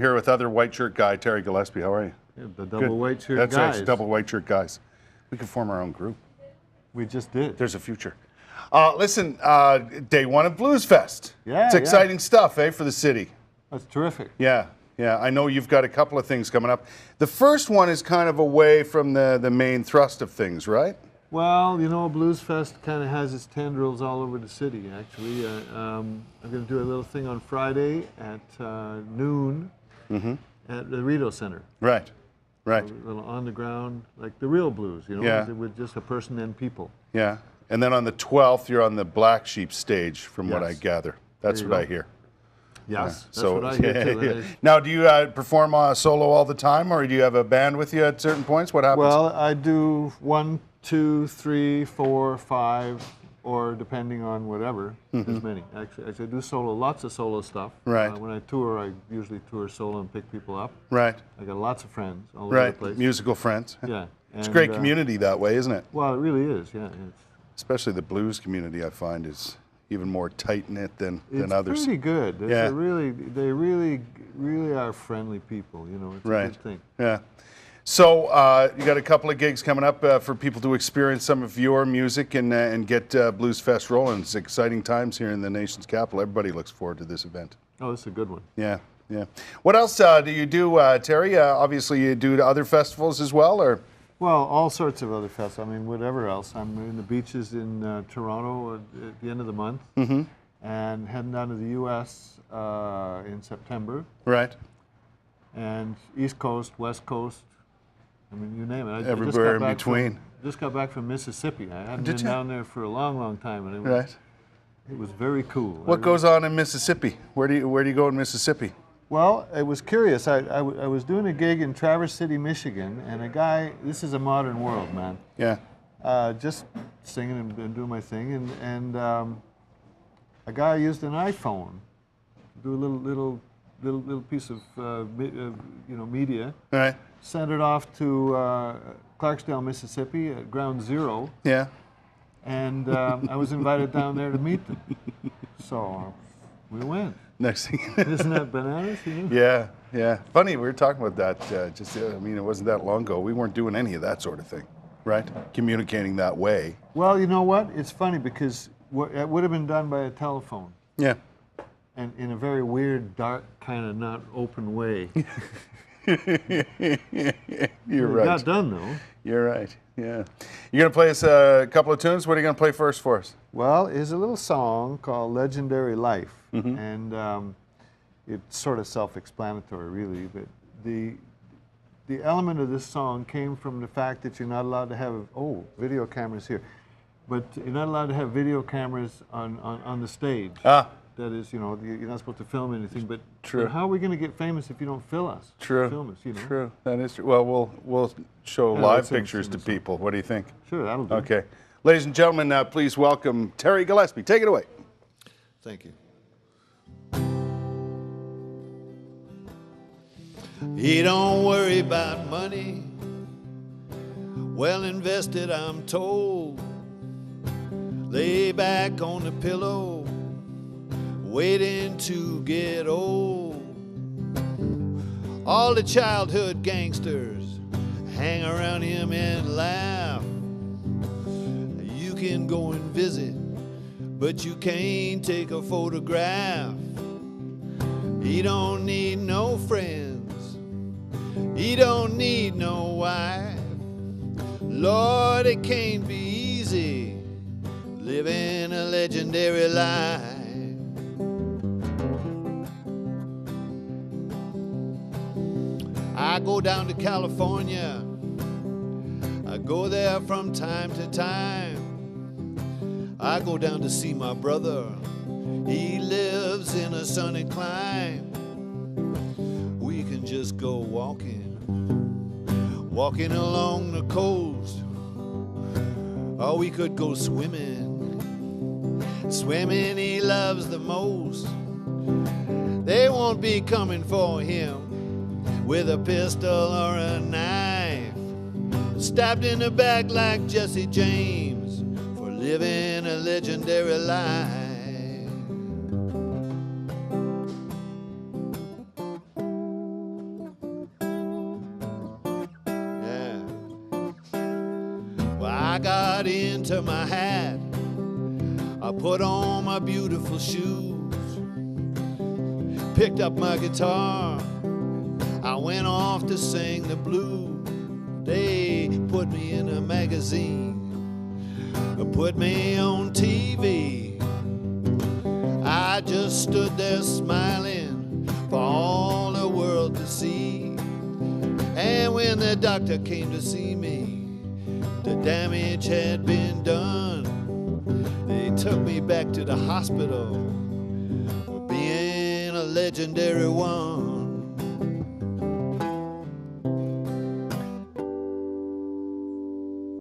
here with other white shirt guy, Terry Gillespie. How are you? Yeah, the double white shirt That's guys. right, double white shirt guys. We could form our own group. We just did. There's a future. Listen, day one of Bluesfest. Yeah, it's exciting stuff, eh, for the city. That's terrific. Yeah, yeah. I know you've got a couple of things coming up. The first one is kind of away from the main thrust of things, right? Well, you know, Bluesfest kind of has its tendrils all over the city, actually. I'm going to do a little thing on Friday at noon at the Rideau Centre. Right, right. A little on the ground, like the real blues, you know, Yeah. with just a person and people. Yeah. And then on the 12th, you're on the Black Sheep stage, from what I Yes. gather. That's There what you I go. hear. Yes, that's So, what I hear too. yeah. Now, do you perform solo all the time, or do you have a band with you at certain points? What happens? Well, I do 1, 2, 3, 4, 5, or depending on whatever, as many. Actually, I do solo, lots of solo stuff. Right. When I tour, I usually tour solo and pick people up. Right, I got lots of friends all over the right. place. Musical friends. Yeah. It's a and, great community that way, isn't it? Well, it really is, yeah. Especially the blues community, I find, is even more tight-knit than It's others. pretty good. It's Yeah. they really are friendly people, you know. It's a Right. good thing. Yeah. So you got a couple of gigs coming up for people to experience some of your music and get Bluesfest rolling. It's exciting times here in the nation's capital. Everybody looks forward to this event. Oh, this is a good one. Yeah, yeah. What else do you do, Terry? Obviously, you do other festivals as well, or? Well, all sorts of other festivals. I mean, whatever else. I'm in the beaches in Toronto at the end of the month, and heading down to the U.S. In September, Right. and East Coast, West Coast. I mean, you name it. I just Everywhere got in back between. Just got back from Mississippi. I hadn't Did been you? down there for a long, long time, and Right. it was very cool. What goes on in Mississippi? Where do you go in Mississippi? Well, it was curious. I was doing a gig in Traverse City, Michigan, and a guy, this is a modern world, man, Yeah. just singing and doing my thing, and a guy used an iPhone to do a little piece of media, Right. sent it off to Clarksdale, Mississippi, at Ground Zero, Yeah. and I was invited down there to meet them. So we went. Next thing. Isn't that bananas? You know? Yeah, yeah. Funny, we were talking about that I mean, it wasn't that long ago. We weren't doing any of that sort of thing, right? Communicating that way. Well, you know what? It's funny because it would have been done by a telephone, Yeah. and in a very weird, dark, kind of not open way. You're It right. got done though. You're right. Yeah. You're going to play us a couple of tunes. What are you going to play first for us? Well, it's a little song called "Legendary Life," and it's sort of self-explanatory, really. But the element of this song came from the fact that you're not allowed to have video cameras here, but you're not allowed to have video cameras on the stage. Ah. That is, you know, you're not supposed to film anything. But True. But how are we going to get famous if you don't film us? True. Film us, you know. True. That is true. Well, we'll show Yeah, live let's sing pictures to the song. people. What do you think? Sure, that'll do. Okay. Ladies and gentlemen, please welcome Terry Gillespie. Take it away. Thank you. He don't worry about money, well invested, I'm told. Lay back on the pillow, waiting to get old. All the childhood gangsters hang around him and laugh. You can go and visit, but you can't take a photograph. He don't need no friends, he don't need no wife. Lord, it can't be easy living a legendary life. I go down to California, I go there from time to time. I go down to see my brother, he lives in a sunny clime. We can just go walking along the coast, or we could go swimming he loves the most. They won't be coming for him with a pistol or a knife, stabbed in the back like Jesse James for living a legendary life. I got into my hat, I put on my beautiful shoes, picked up my guitar, I went off to sing the blues. They put me in a magazine, put me on TV. I just stood there smiling for all the world to see. And when the doctor came to see me, the damage had been done. They took me back to the hospital for being a legendary one.